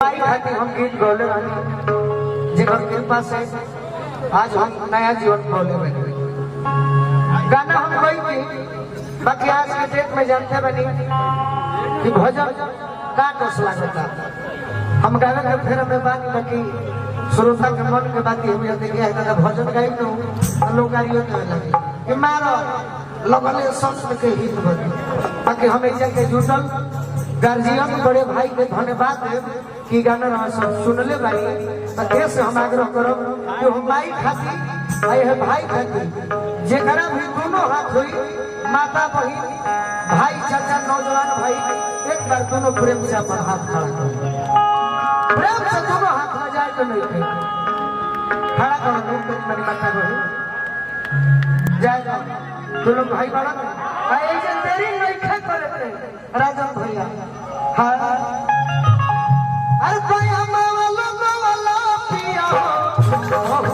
भाई खातिर हम गीत गौले रहनी जिनकर कृपा से आज हम नया जीवन बोले बने गाना हम कोई थी बाकी आज के डेट में जानते बनी कि भजन का दोष लगता हम गावे के फिर में बात बाकी श्रोता के मन के बात हम ये देखिए है भजन गाई तो लोग गाड़ियों के लगे कि मारो लगले संस्कृत के हित बने बाकी हम ऐसे के जुटल गार्जियन बड़े भाई के धन्यवाद कि गाना सब सुनले भाई तो कैसे हम आग्रह करब कि हम भाई खाती है भाई खाती जेकरा भी दोनों हाथ हुई माता बहन भाई चाचा नौजवान भाई एक बार दोनों प्रेम से अपन हाथ खड़ा कर प्रेम से दोनों हाथ में जाए तो नहीं खड़ा कर मेरी माता बहन जाएगा दोनों भाई बड़ा ऐसे तेरी नहीं करे राजन भैया हाँ अरे भैया मावलो मावलो पिया हो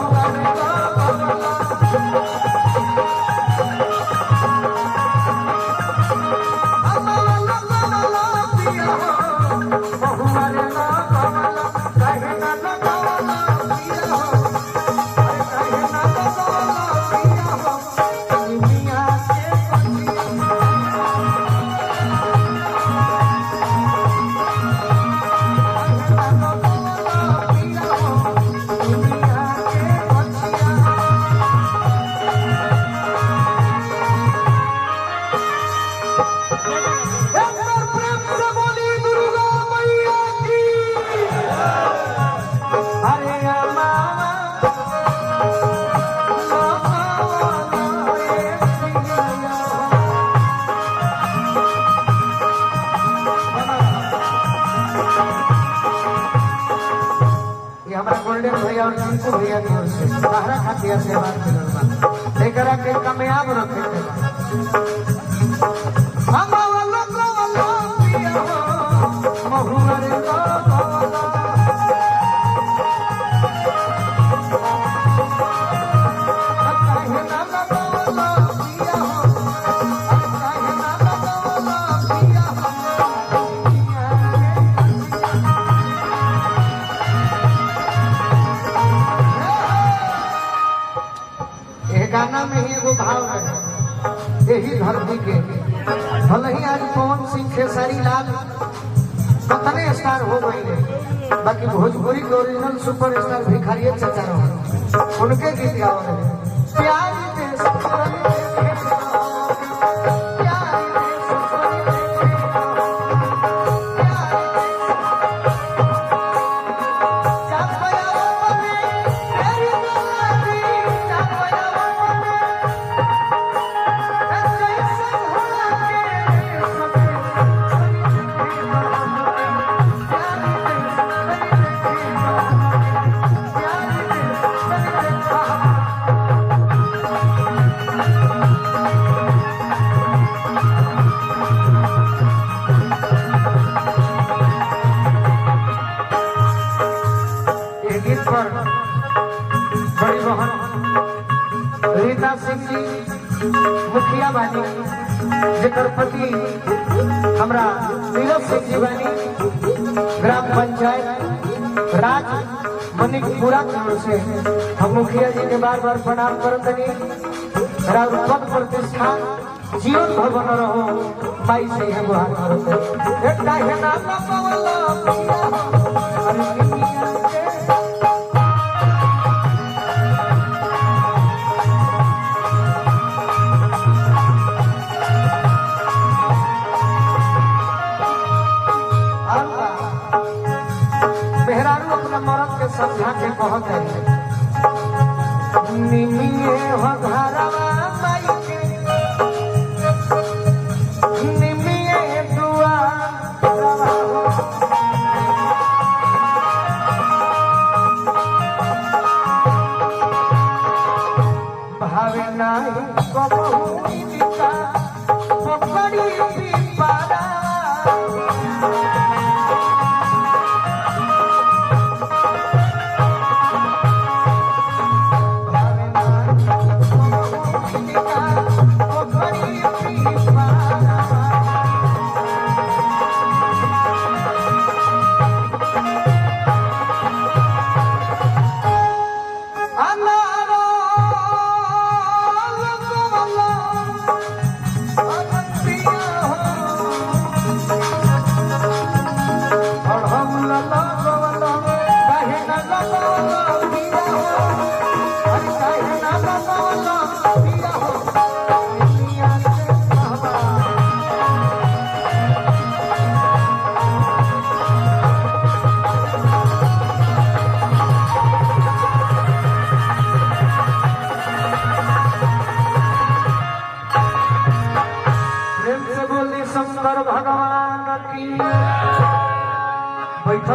भैया और चिंकू भैया की ओर से सहारा खातिर से बात करना लेकर के कामयाब रखे हम वाला को वाला पिया हो महुरे को गाना में ही एगो भाव है यही धरती के भले ही आज पवन सिंह खेसारी लाल कितने स्टार हो गई है बाकी भोजपुरी के ओरिजिनल सुपरस्टार भिखारी चाचा रहो उनके गीत गाओ प्यार बड़ी बहन रीता सिंह जी मुखिया बानी जेकर पति हमरा नीरज सिंह जी बानी ग्राम पंचायत राज मणिकपुरा की ओर से हम मुखिया जी के बार बार प्रणाम करतनी पद प्रतिष्ठा जीवन भवन रहो माई से है गुहार करते एक काहे नाम पावला मरद के समझा के बहुत है निमिये हो घरवा माई के निमिये दुआ भावे नाही कबहू निका पकड़ी पारा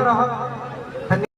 रहो